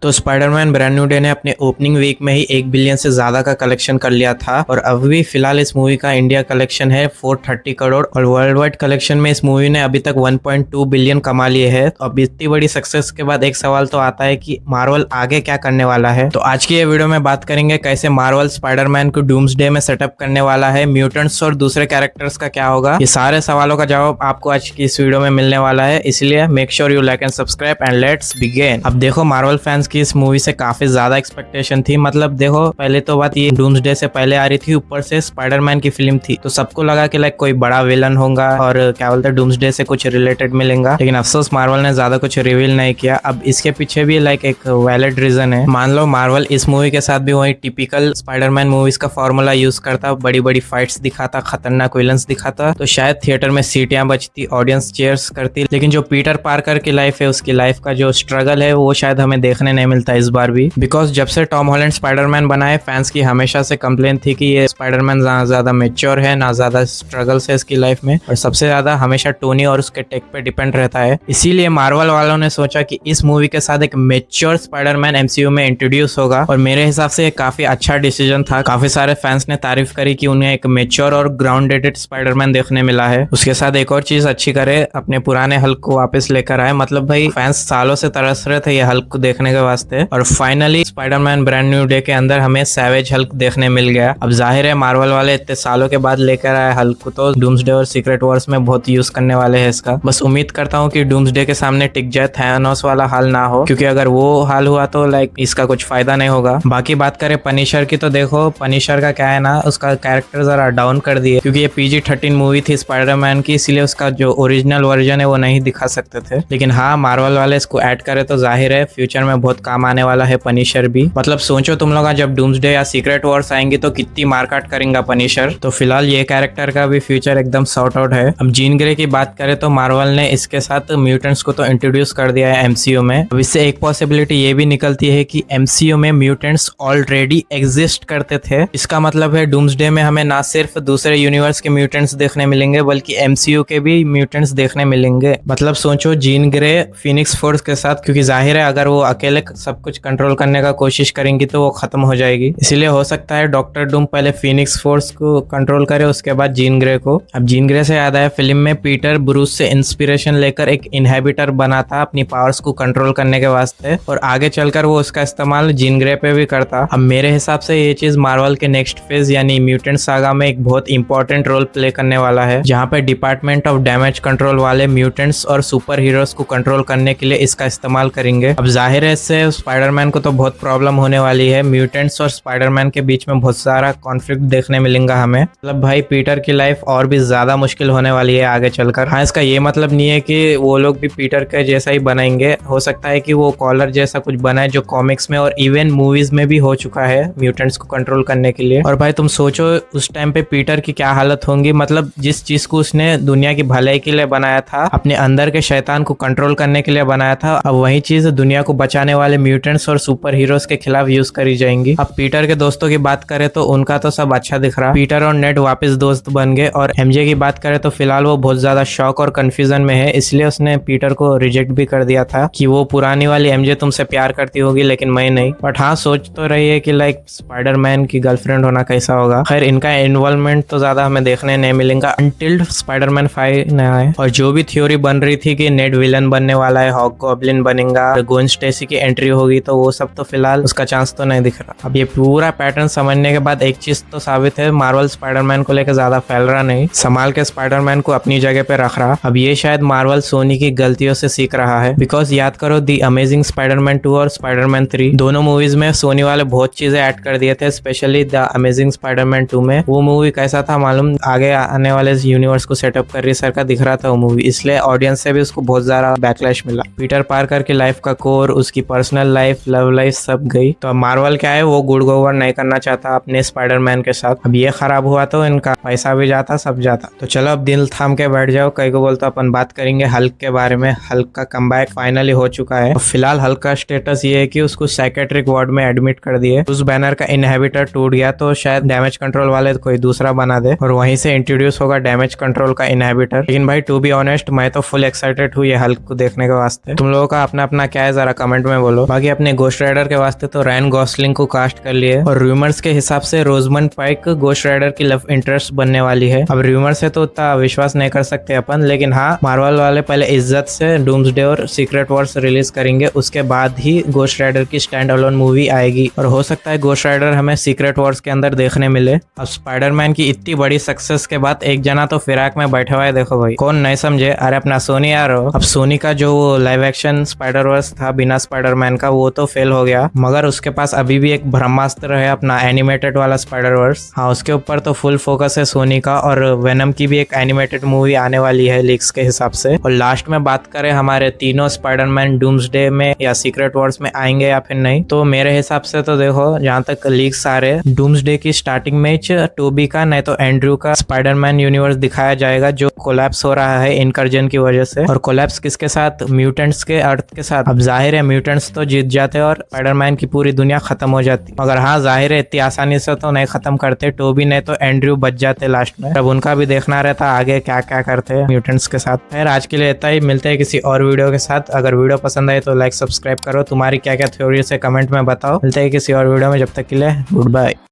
तो Spiderman brand new day ने अपने ओपनिंग वीक में ही 1 बिलियन से ज्यादा का कलेक्शन कर लिया था और अभी फिलहाल इस मूवी का इंडिया कलेक्शन है 430 करोड़ और वर्ल्ड वाइड कलेक्शन में इस मूवी ने अभी तक 1.2 बिलियन कमा लिए है। तो अब इतनी बड़ी सक्सेस के बाद एक सवाल तो आता है कि मार्वल आगे क्या करने वाला है। तो आज की ये वीडियो में बात करेंगे कैसे मार्वल स्पाइडरमैन को डूम्सडे में सेटअप करने वाला है, म्यूटेंट्स और दूसरे कैरेक्टर्स का क्या होगा। ये सारे सवालों का जवाब आपको आज की इस वीडियो में मिलने वाला है, इसलिए make sure you like and subscribe and let's begin. अब देखो, मार्वल फैंस की इस मूवी से काफी ज्यादा एक्सपेक्टेशन थी। मतलब देखो, पहले तो बात ये डूम्सडे से पहले आ रही थी, ऊपर से स्पाइडरमैन की फिल्म थी, तो सबको लगा कि लाइक कोई बड़ा विलन होगा और क्या बोलते हैं डूम्सडे से कुछ रिलेटेड मिलेगा। लेकिन अफसोस मार्वल ने ज्यादा कुछ रिवील नहीं किया। अब इसके पीछे भी लाइक एक वैलिड रीजन है। मान लो मार्वल इस मूवी के साथ भी वही टिपिकल स्पाइडरमैन मूवीज का फॉर्मूला यूज करता, बड़ी बड़ी फाइट्स दिखाता, खतरनाक विलन्स दिखाता, तो शायद थिएटर में सीटियां बजती, ऑडियंस चेयर्स करती। लेकिन जो पीटर पार्कर की लाइफ है, उसकी लाइफ का जो स्ट्रगल है वो शायद हमें देखने नहीं मिलता इस बार भी। बिकॉज जब से टॉम हॉलैंड स्पाइडरमैन बनाए, फैंस की हमेशा से कंप्लेन थी कि ये स्पाइडरमैन ना ज्यादा मेच्योर है, ना ज्यादा स्ट्रगल्स है इसकी लाइफ में, और सबसे ज्यादा हमेशा टोनी और उसके टेक पे डिपेंड रहता है। इसीलिए मार्वल वालों ने सोचा कि इस मूवी के साथ एक मेच्योर स्पाइडरमैन एमसीयू में इंट्रोड्यूस होगा, और मेरे हिसाब से ये काफी अच्छा डिसीजन था। काफी सारे फैंस ने तारीफ करी कि उन्हें एक मेच्योर और ग्राउंडेड स्पाइडरमैन देखने मिला है। उसके साथ एक और चीज अच्छी करे, अपने पुराने हल्क को वापस लेकर आए। मतलब भाई फैंस सालों से तरस रहे थे ये हल्क को देखने के वास्ते, और finally Spiderman brand new day के अंदर हमें सैवेज हल्क देखने मिल गया। अब जाहिर है मार्वल वाले इतने सालों के बाद लेकर आए हल्क को, तो डूम्सडे और सीक्रेट वॉर्स में बहुत यूज करने वाले हैं इसका। बस उम्मीद करता हूँ कि डूम्सडे के सामने टिक जाए, थैनोस वाला हाल ना हो, क्योंकि अगर वो हाल हुआ तो लाइक इसका कुछ फायदा नहीं होगा। बाकी बात करें पनिशर की, तो देखो पनिशर का क्या है ना, उसका कैरेक्टर जरा डाउन कर दिए, क्योंकि ये PG-13 मूवी थी स्पाइडरमैन की, इसलिए उसका जो ओरिजिनल वर्जन है वो नहीं दिखा सकते थे। लेकिन हाँ, मार्वल वाले इसको ऐड करे तो जाहिर है फ्यूचर में बहुत काम आने वाला है पनिशर भी। मतलब सोचो तुम लोग जब डूम्सडे या सीक्रेट वॉर्स आएंगी तो कितनी मारकाट करेंगे पनिशर। तो फिलहाल ये कैरेक्टर का भी फ्यूचर एकदम सॉर्ट आउट है। अब जीन ग्रे की बात करें तो मार्वल ने इसके साथ म्यूटेंट्स को तो इंट्रोड्यूस कर दिया है एमसीयू में। अब इससे एक पॉसिबिलिटी ये भी निकलती है कि एमसीयू में म्यूटेंट्स ऑलरेडी एग्जिस्ट करते थे। इसका मतलब है डूम्सडे में हमें ना सिर्फ दूसरे यूनिवर्स के म्यूटेंट्स देखने मिलेंगे, बल्कि एमसीयू के भी म्यूटेंट्स देखने मिलेंगे। मतलब सोचो जीन ग्रे फिनिक्स फोर्स के साथ, क्योंकि जाहिर है अगर वो अकेले सब कुछ कंट्रोल करने का कोशिश करेंगी तो वो खत्म हो जाएगी। इसीलिए हो सकता है डॉक्टर डूम पहले फिनिक्स फोर्स को कंट्रोल करे, उसके बाद जीन ग्रे को। अब जीन ग्रे से याद आया, फिल्म में पीटर ब्रूस से इंस्पिरेशन लेकर एक इनहेबिटर बना था अपनी पावर्स को कंट्रोल करने के वास्ते, और आगे चलकर वो उसका इस्तेमाल जीन ग्रे पे भी करता। अब मेरे हिसाब से ये चीज मार्वल के नेक्स्ट फेज यानी म्यूटेंट सागा में एक बहुत इंपॉर्टेंट रोल प्ले करने वाला है, जहाँ पे डिपार्टमेंट ऑफ डैमेज कंट्रोल वाले म्यूटेंट्स और सुपर हीरोज को कंट्रोल करने के लिए इसका इस्तेमाल करेंगे। अब जाहिर है इससे स्पाइडरमैन को तो बहुत प्रॉब्लम होने वाली है। म्यूटेंट्स और स्पाइडरमैन के बीच में बहुत सारा कॉन्फ्लिक्ट देखने मिलेगा हमें। मतलब भाई पीटर की लाइफ और भी ज्यादा मुश्किल होने वाली है आगे चलकर। हाँ, इसका ये मतलब नहीं है कि वो लोग भी पीटर के जैसा ही बनाएंगे। हो सकता है कि वो कॉलर जैसा कुछ बनाए जो कॉमिक्स में और इवन मूवीज में भी हो चुका है म्यूटेंट्स को कंट्रोल करने के लिए। और भाई तुम सोचो उस टाइम पे पीटर की क्या हालत होंगी। मतलब जिस चीज को उसने दुनिया की भलाई के लिए बनाया था, अपने अंदर के शैतान को कंट्रोल करने के लिए बनाया था, अब वही चीज दुनिया को बचाने वाले म्यूटेंट्स और सुपर हीरोज के खिलाफ यूज करी जाएंगी। अब पीटर के दोस्तों की बात करें तो उनका तो सब अच्छा दिख रहा। पीटर और नेड वापस दोस्त बन गए। और एमजे की बात करें तो फिलहाल वो बहुत ज्यादा शॉक और कंफ्यूजन में है, इसलिए उसने पीटर को रिजेक्ट भी कर दिया था कि वो पुरानी वाली एमजे तुमसे प्यार करती होगी लेकिन मैं नहीं। बट हाँ, सोच तो रही है कि लाइक स्पाइडरमैन की गर्लफ्रेंड होना कैसा होगा। खैर इनका इन्वॉल्वमेंट तो ज्यादा हमें देखने नहीं मिलेगा अंटिल स्पाइडरमैन 5 न आए। और जो भी थ्योरी बन रही थी कि नेड विलन बनने वाला है, हॉबगॉब्लिन बनेगा, ग्वेन स्टेसी की एंट्री होगी, तो वो सब तो फिलहाल उसका चांस तो नहीं दिख रहा। अब ये पूरा पैटर्न समझने के बाद एक चीज तो साबित है, मार्वल स्पाइडरमैन को लेकर ज्यादा फैल रहा नहीं, संभाल के स्पाइडरमैन को अपनी जगह पे रख रहा। अब ये शायद मार्वल सोनी की गलतियों से सीख रहा है। बिकॉज याद करो दी अमेजिंग स्पाइडरमैन 2 और स्पाइडरमैन 3 दोनों मूवीज में सोनी वाले बहुत चीजें ऐड कर दिए थे, स्पेशली द अमेजिंग स्पाइडरमैन 2 में। वो मूवी कैसा था मालूम, आगे आने वाले यूनिवर्स को सेटअप कर रही सर का दिख रहा था वो मूवी, इसलिए ऑडियंस से भी उसको बहुत ज्यादा बैकलैश मिला। पीटर पार्कर की लाइफ का कोर, उसकी पर्सनल लाइफ, लव लाइफ सब गई। तो मार्वल क्या है, वो गुड ओवर नहीं करना चाहता अपने स्पाइडरमैन के साथ। अब ये खराब हुआ तो इनका पैसा भी जाता, सब जाता। तो चलो अब दिल थाम के बैठ जाओ, कई को बोलता अपन बात करेंगे हल्क के बारे में। हल्क का कमबैक फाइनली हो चुका है। फिलहाल हल्क का स्टेटस ये है कि उसको साइकेट्रिक वार्ड में एडमिट कर दिए। उस बैनर का इनहेबिटर टूट गया तो शायद डैमेज कंट्रोल वाले कोई दूसरा बना दे और वहीं से इंट्रोड्यूस होगा डैमेज कंट्रोल का इनहेबिटर। लेकिन भाई टू बी ऑनेस्ट मैं तो फुल एक्साइटेड हूँ ये हल्क को देखने के वास्ते। तुम लोगों का अपना अपना क्या है जरा कमेंट में वो लोग। बाकी अपने गोस्ट राइडर के वास्ते तो रायन गॉसलिंग को कास्ट कर लिए और रूमर्स के हिसाब से रोजमंड पाइक गोस्ट राइडर की लव इंटरेस्ट बनने वाली है। अब रूमर्स है तो उतना विश्वास नहीं कर सकते अपन, लेकिन हाँ, मार्वल वाले पहले इज्जत से डूम्सडे और सीक्रेट वॉर्स रिलीज करेंगे, उसके बाद ही गोस्ट राइडर की स्टैंड अलोन मूवी आएगी और हो सकता है गोस्ट राइडर हमें सीक्रेट वॉर्स के अंदर देखने मिले। अब स्पाइडरमैन की इतनी बड़ी सक्सेस के बाद एक जना तो फिराक में बैठा हुआ है, देखो भाई, कौन नहीं समझे, अरे अपना सोनी यार हो। अब सोनी का जो लाइव एक्शन स्पाइडर वर्स था बिना स्पाइडरमैन का, वो तो फेल हो गया, मगर उसके पास अभी भी एक ब्रह्मास्त्र है अपना एनिमेटेड वाला स्पाइडर वर्स। हाँ, उसके ऊपर तो फुल फोकस है सोनी का और वेनम की भी एक एनिमेटेड मूवी आने वाली है लीक्स के हिसाब से। और लास्ट में बात करें हमारे तीनों स्पाइडरमैन डूम्सडे में या सीक्रेट वॉर्स में आएंगे या फिर नहीं, तो मेरे हिसाब से तो देखो, जहाँ तक लीक्स आ रहे, डूम्सडे की स्टार्टिंग में टोबी का नहीं तो एंड्रू का स्पाइडरमैन यूनिवर्स दिखाया जाएगा जो कोलैप्स हो रहा है इनकर्जन की वजह से। और कोलैप्स किसके साथ? म्यूटेंट्स के, अर्थ के साथ। अब जाहिर है म्यूटेंट्स तो जीत जाते और स्पाइडरमैन की पूरी दुनिया खत्म हो जाती, मगर हाँ, जाहिर है इतनी आसानी से तो नहीं खत्म करते, टोबी नहीं तो एंड्रू बच जाते लास्ट में। अब उनका भी देखना रहता आगे क्या क्या करते हैं म्यूटेंट्स के साथ। खैर, आज के लिए इतना ही, मिलते हैं किसी और वीडियो के साथ। अगर वीडियो पसंद आए तो लाइक सब्सक्राइब करो, तुम्हारी क्या क्या थ्योरी है कमेंट में बताओ। मिलते हैं किसी और वीडियो में, जब तक के लिए गुड बाय।